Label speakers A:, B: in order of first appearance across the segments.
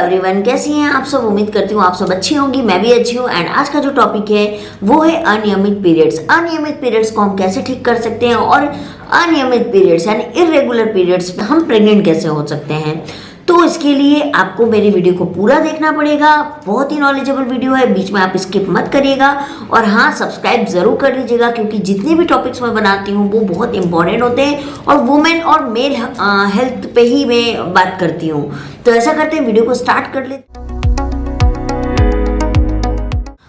A: Everyone, कैसी हैं आप सब। उम्मीद करती हूँ आप सब अच्छी होंगी, मैं भी अच्छी हूँ। एंड आज का जो टॉपिक है वो है अनियमित पीरियड्स। अनियमित पीरियड्स को हम कैसे ठीक कर सकते हैं और अनियमित पीरियड्स यानी इरेगुलर पीरियड्स में हम प्रेग्नेंट कैसे हो सकते हैं। तो इसके लिए आपको मेरी वीडियो को पूरा देखना पड़ेगा। बहुत ही नॉलेजेबल वीडियो है, बीच में आप स्किप मत करिएगा। और हाँ, सब्सक्राइब जरूर कर लीजिएगा क्योंकि जितने भी टॉपिक्स मैं बनाती हूँ वो बहुत इंपॉर्टेंट होते हैं और वुमेन और मेल हेल्थ पे ही मैं बात करती हूँ। तो ऐसा करते हैं, वीडियो को स्टार्ट कर लेते।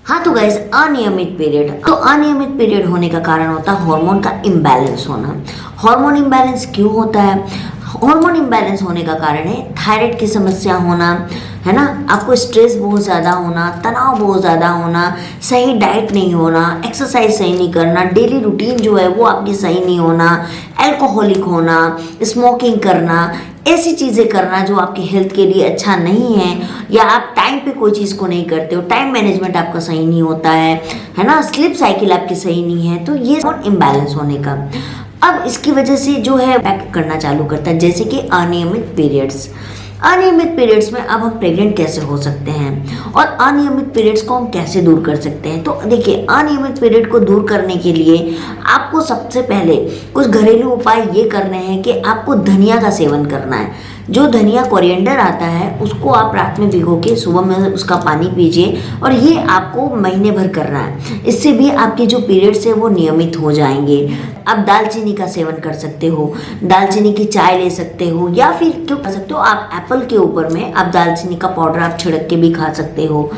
A: हाँ तो गाइस, अनियमित पीरियड, तो अनियमित पीरियड होने का कारण होता है हार्मोन का इम्बैलेंस होना। हार्मोन इम्बैलेंस क्यों होता है? हार्मोन इम्बैलेंस होने का कारण है थायराइड की समस्या होना, है ना, आपको स्ट्रेस बहुत ज़्यादा होना, तनाव बहुत ज़्यादा होना, सही डाइट नहीं होना, एक्सरसाइज सही नहीं करना, डेली रूटीन जो है वो आपकी सही नहीं होना, अल्कोहलिक होना, स्मोकिंग करना, ऐसी चीज़ें करना जो आपकी हेल्थ के लिए अच्छा नहीं है, या आप टाइम पे कोई चीज़ को नहीं करते हो, टाइम मैनेजमेंट आपका सही नहीं होता है ना, स्लीप साइकिल आपकी सही नहीं है, तो ये हार्मोन इम्बैलेंस होने का। अब इसकी वजह से जो है इफेक्ट करना चालू करता है, जैसे कि अनियमित पीरियड्स। अनियमित पीरियड्स में अब हम प्रेग्नेंट कैसे हो सकते हैं और अनियमित पीरियड्स को हम कैसे दूर कर सकते हैं। तो देखिए, अनियमित पीरियड को दूर करने के लिए आपको सबसे पहले कुछ घरेलू उपाय ये करने हैं कि आपको धनिया का सेवन करना है। जो धनिया कोरिएंडर आता है उसको आप रात में भिगो के सुबह में उसका पानी पीजिए और ये आपको महीने भर करना है। इससे भी आपके जो पीरियड्स है वो नियमित हो जाएंगे। आप दालचीनी का सेवन कर सकते हो, दालचीनी की चाय ले सकते हो, या फिर क्यों कर सकते हो आप एप्पल के ऊपर में आप दालचीनी का पाउडर आप छिड़क के भी खा सकते हो।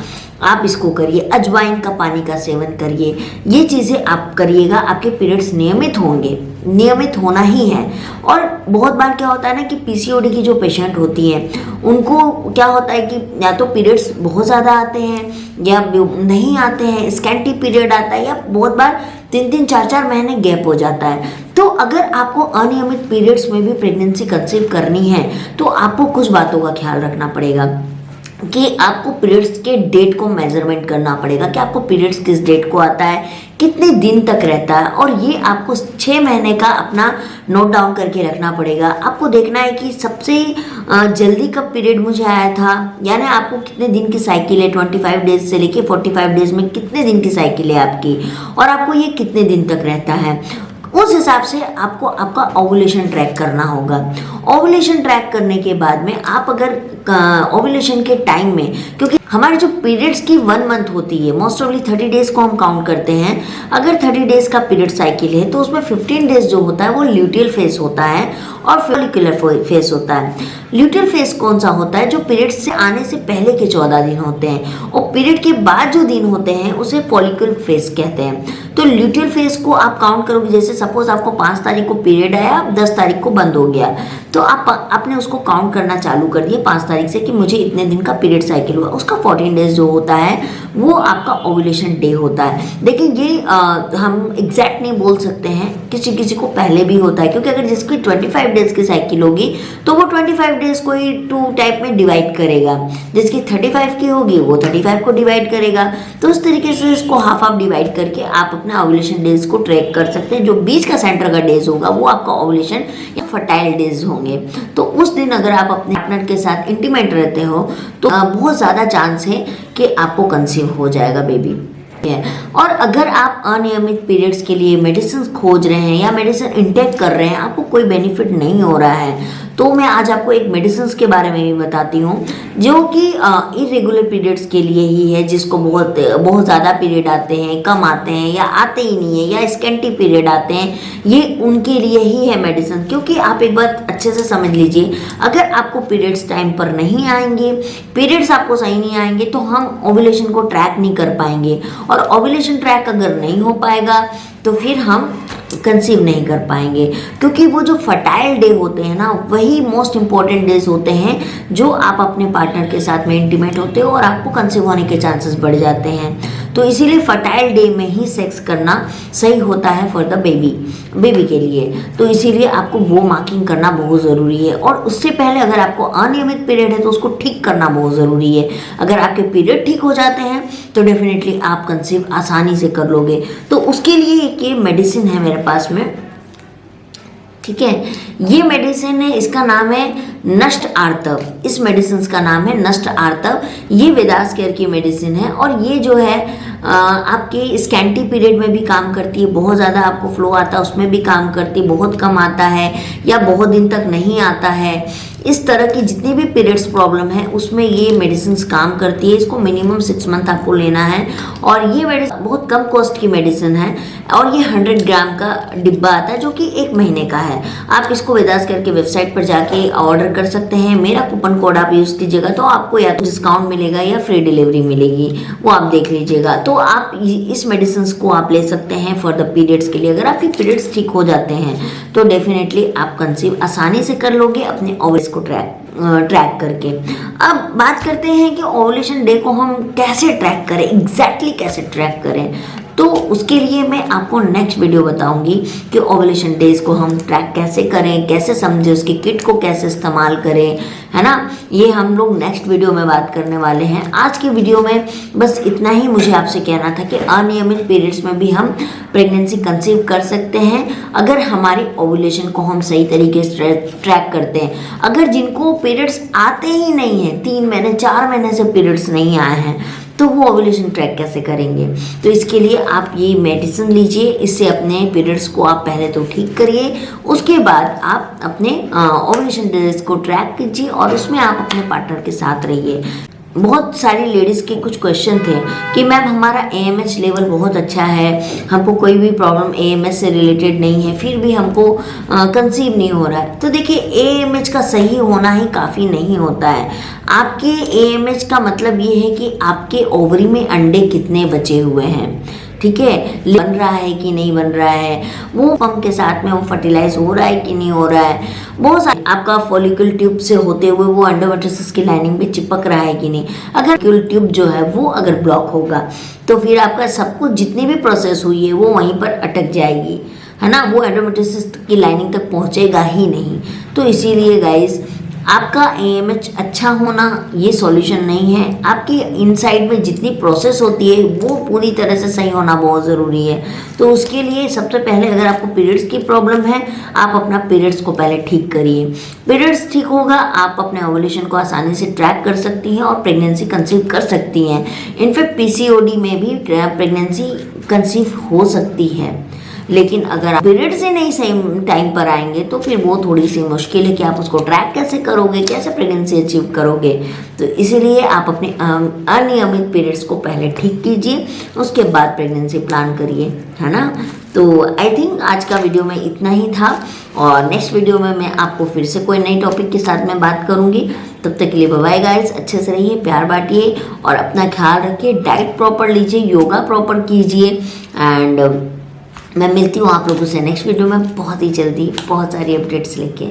A: आप इसको करिए। अजवाइन का पानी का सेवन करिए। ये चीज़ें आप करिएगा, आपके पीरियड्स नियमित होंगे, नियमित होना ही है। और बहुत बार क्या होता है ना कि पीसीओडी की जो पेशेंट होती हैं उनको क्या होता है कि या तो पीरियड्स बहुत ज़्यादा आते हैं या नहीं आते हैं, स्कैंटी पीरियड आता है, या बहुत बार 3-3, 4-4 महीने गैप हो जाता है। तो अगर आपको अनियमित पीरियड्स में भी प्रेगनेंसी कंसीव करनी है तो आपको कुछ बातों का ख्याल रखना पड़ेगा कि आपको पीरियड्स के डेट को मेजरमेंट करना पड़ेगा कि आपको पीरियड्स किस डेट को आता है, कितने दिन तक रहता है, और ये आपको 6 महीने का अपना नोट डाउन करके रखना पड़ेगा। आपको देखना है कि सबसे जल्दी कब पीरियड मुझे आया था, यानी आपको कितने दिन की साइकिल है, 25 डेज से लेके 45 डेज में कितने दिन की साइकिल है आपकी, और आपको ये कितने दिन तक रहता है। उस हिसाब से आपको आपका ओव्यूलेशन ट्रैक करना होगा। ओव्यूलेशन ट्रैक करने के बाद में आप अगर ओव्यूलेशन के टाइम में, क्योंकि हमारे जो पीरियड्स की 1 मंथ होती है, मोस्ट ऑफली 30 डेज को हम काउंट करते हैं। अगर 30 डेज का पीरियड साइकिल है तो उसमें 15 डेज जो होता है वो ल्यूटियल फेज होता है और फॉलिकुलर फेज होता है। ल्यूटियल फेज कौन सा होता है? जो पीरियड से आने से पहले के 14 दिन होते हैं, और पीरियड के बाद जो दिन होते हैं उसे फॉलिकुलर फेज कहते हैं। तो ल्यूटियल फेज को आप काउंट करोगे, जैसे सपोज आपको 5 तारीख को पीरियड आया, 10 तारीख को बंद हो गया, तो आपने उसको काउंट करना चालू कर दिया 5 तारीख से कि मुझे इतने दिन का पीरियड साइकिल हुआ। उसका 14 डेज जो होता है वो आपका ओव्यूलेशन डे होता है। देखिए, ये हम एग्जैक्ट नहीं बोल सकते हैं, किसी किसी को पहले भी होता है, क्योंकि अगर जिसकी 25 डेज की साइकिल होगी तो वो 25 डेज को ही 2 टाइप में डिवाइड करेगा। जिसकी 35 की होगी वो 35 को डिवाइड करेगा। तो उस तरीके से इसको हाफ डिवाइड करके आप अपना ओव्यूलेशन डेज को ट्रैक कर सकते हैं। जो बीच का सेंटर का डेज होगा वो आपका ओव्यूलेशन या फर्टाइल डेज होंगे। तो उस दिन अगर आप अपने पार्टनर के साथ इंटीमेट रहते हो तो बहुत ज़्यादा चांस है कि आपको कंसीव हो जाएगा बेबी। और अगर आप अनियमित पीरियड्स के लिए मेडिसिन खोज रहे हैं या मेडिसिन इंटेक कर रहे हैं, आपको कोई बेनिफिट नहीं हो रहा है, तो मैं आज आपको एक मेडिसिन के बारे में भी बताती हूँ जो कि इरेगुलर पीरियड्स के लिए ही है, जिसको बहुत ज़्यादा पीरियड आते हैं, कम आते हैं, या आते ही नहीं है, या स्कैंटी पीरियड आते हैं, ये उनके लिए ही है मेडिसिन। क्योंकि आप एक बात अच्छे से समझ लीजिए, अगर आपको पीरियड्स टाइम पर नहीं आएंगे, पीरियड्स आपको सही नहीं आएंगे, तो हम ओव्यूलेशन को ट्रैक नहीं कर पाएंगे, और ओव्यूलेशन ट्रैक अगर नहीं हो पाएगा तो फिर हम कंसीव नहीं कर पाएंगे। क्योंकि वो जो फर्टाइल डे होते हैं ना, वही मोस्ट इंपॉर्टेंट डेज होते हैं जो आप अपने पार्टनर के साथ में इंटीमेट होते हो और आपको कंसीव होने के चांसेस बढ़ जाते हैं। तो इसीलिए फर्टाइल डे में ही सेक्स करना सही होता है फॉर द बेबी के लिए। तो इसीलिए आपको वो मार्किंग करना बहुत ज़रूरी है। और उससे पहले अगर आपको अनियमित पीरियड है तो उसको ठीक करना बहुत ज़रूरी है। अगर आपके पीरियड ठीक हो जाते हैं तो डेफिनेटली आप कंसीव आसानी से कर लोगे। तो उसके लिए एक ये मेडिसिन है मेरे पास में, ठीक है। ये मेडिसिन है, इसका नाम है नष्ट आर्तव। इस मेडिसिन का नाम है नष्ट आर्तव। ये वेदास केयर की मेडिसिन है और ये जो है आपके स्कैंटी पीरियड में भी काम करती है। बहुत ज़्यादा आपको फ्लो आता है उसमें भी काम करती है, बहुत कम आता है या बहुत दिन तक नहीं आता है, इस तरह की जितनी भी पीरियड्स प्रॉब्लम है उसमें ये मेडिसिन काम करती है। इसको मिनिमम 6 मंथ आपको लेना है और ये मेडिसिन बहुत कम कॉस्ट की मेडिसिन है और ये 100 ग्राम का डिब्बा आता है जो कि 1 महीने का है। आप इसको वेदास केयर के वेबसाइट पर जाके ऑर्डर कर सकते हैं। मेरा कूपन कोड आप यूज़ कीजिएगा तो आपको या तो डिस्काउंट मिलेगा या फ्री डिलीवरी मिलेगी, वो आप देख लीजिएगा। तो आप इस मेडिसिन को आप ले सकते हैं फॉर द पीरियड्स के लिए। अगर आपके पीरियड्स ठीक हो जाते हैं तो डेफिनेटली आप कंसीव आसानी से कर लोगे अपने ओवरीज को ट्रैक करके। अब बात करते हैं कि ओवुलेशन डे को हम कैसे ट्रैक करें, एग्जैक्टली कैसे ट्रैक करें। तो उसके लिए मैं आपको नेक्स्ट वीडियो बताऊंगी कि ओवुलेशन डेज को हम ट्रैक कैसे करें, कैसे समझें, उसकी किट को कैसे इस्तेमाल करें, है ना। ये हम लोग नेक्स्ट वीडियो में बात करने वाले हैं। आज की वीडियो में बस इतना ही मुझे आपसे कहना था कि अनियमित पीरियड्स में भी हम प्रेगनेंसी कंसीव कर सकते हैं अगर हमारे ओवुलेशन को हम सही तरीके से ट्रैक करते हैं। अगर जिनको पीरियड्स आते ही नहीं हैं, 3 महीने 4 महीने से पीरियड्स नहीं आए हैं, तो वो ओवुलेशन ट्रैक कैसे करेंगे। तो इसके लिए आप ये मेडिसिन लीजिए, इससे अपने पीरियड्स को आप पहले तो ठीक करिए, उसके बाद आप अपने ओवुलेशन डेज को ट्रैक कीजिए और उसमें आप अपने पार्टनर के साथ रहिए। बहुत सारी लेडीज़ के कुछ क्वेश्चन थे कि मैम हमारा AMH लेवल बहुत अच्छा है, हमको कोई भी प्रॉब्लम AMH से रिलेटेड नहीं है, फिर भी हमको कंसीव नहीं हो रहा है। तो देखिए AMH का सही होना ही काफ़ी नहीं होता है। आपके AMH का मतलब ये है कि आपके ओवरी में अंडे कितने बचे हुए हैं, ठीक है, बन रहा है कि नहीं बन रहा है, वो पंप के साथ में वो फर्टिलाइज हो रहा है कि नहीं हो रहा है, बहुत सारे आपका फॉलिकल ट्यूब से होते हुए वो एंडोमेट्रियस की लाइनिंग पे चिपक रहा है कि नहीं। अगर फॉलिकल ट्यूब जो है वो अगर ब्लॉक होगा तो फिर आपका सब कुछ जितनी भी प्रोसेस हुई है वो वहीं पर अटक जाएगी, है ना, वो एंडोमेट्रियस की लाइनिंग तक पहुँचेगा ही नहीं। तो इसीलिए गाइज आपका AMH अच्छा होना ये सॉल्यूशन नहीं है। आपकी इनसाइड में जितनी प्रोसेस होती है वो पूरी तरह से सही होना बहुत ज़रूरी है। तो उसके लिए सबसे पहले अगर आपको पीरियड्स की प्रॉब्लम है, आप अपना पीरियड्स को पहले ठीक करिए। पीरियड्स ठीक होगा, आप अपने ओवुलेशन को आसानी से ट्रैक कर सकती हैं और प्रेगनेंसी कंसीव कर सकती हैं। इनफैक्ट PCOD में भी प्रेगनेंसी कंसीव हो सकती है, लेकिन अगर आप पीरियड से नहीं सही टाइम पर आएंगे तो फिर वो थोड़ी सी मुश्किल है कि आप उसको ट्रैक कैसे करोगे, कैसे प्रेगनेंसी अचीव करोगे। तो इसीलिए आप अपने अनियमित पीरियड्स को पहले ठीक कीजिए, उसके बाद प्रेगनेंसी प्लान करिए, है ना। तो आई थिंक आज का वीडियो में इतना ही था और नेक्स्ट वीडियो में मैं आपको फिर से कोई नई टॉपिक के साथ में बात करूँगी। तब तक के लिए बाय बाय गाइस, अच्छे से रहिए, प्यार बांटिए और अपना ख्याल रखिए, डाइट प्रॉपर लीजिए, योगा प्रॉपर कीजिए। एंड मैं मिलती हूँ आप लोगों से नेक्स्ट वीडियो में बहुत ही जल्दी, बहुत सारी अपडेट्स लेके।